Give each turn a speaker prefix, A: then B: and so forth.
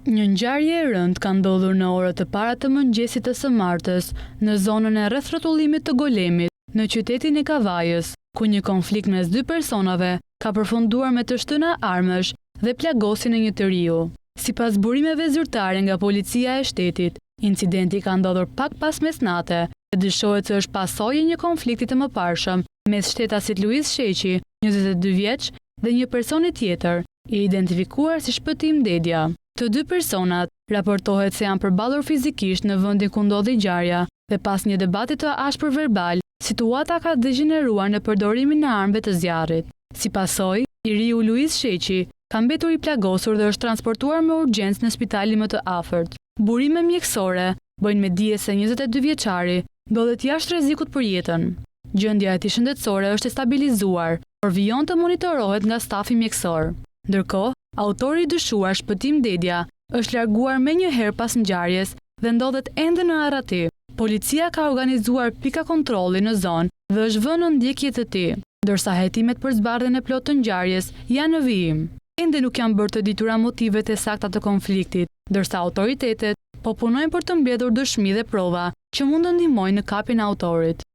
A: Një ngjarje e rëndë ka ndodhur në orët e para të mëngjesit të së martës në zonën e rreth rrotullimit të Golemit, në qytetin e Kavajës, ku një konflikt mes dy personave ka përfunduar me të shtëna armësh dhe plagosjen e një të riu. Sipas burimeve zyrtare nga policia e shtetit, incidenti ka ndodhur pak pas mesnate dhe dyshohet se është pasojë e një konflikti të mëparshëm mes shtetasit Luiz Sheqi, 22 vjeç, dhe një personi tjetër, i identifikuar si Shpëtim Dedja. Të dy personat raportohet se janë përballur fizikisht në vendin ku ndodhi ngjarja dhe pas një debati të ashpër verbal, situata ka degeneruar në përdorimin e armëve të zjarrit. Si pasojë, i riu Luiz Sheqi ka mbetur i plagosur dhe është transportuar me urgjencë në spitalin më të afërt. Burime mjekësore bëjnë me dije se 22 vjeçari ndodhet jashtë rrezikut për jetën. Gjendja e tij shëndetësore është e stabilizuar, por vijon të monitorohet nga stafi mjekësor. Ndërkohë, autori i dyshuar Shpëtim Dedja është larguar menjëherë pas ngjarjes dhe ndodhet ende në arrati. Policia ka organizuar pika kontrolli në zonë dhe është vënë në ndjekje të tij, ndërsa hetimet për zbardhjen e plotë të ngjarjes janë në vijim. Ende nuk janë bërë të ditura motivet e sakta të konfliktit, ndërsa autoritetet po punojnë për të mbledhur dëshmi dhe prova që mund të ndihmojnë në kapjen e autorit.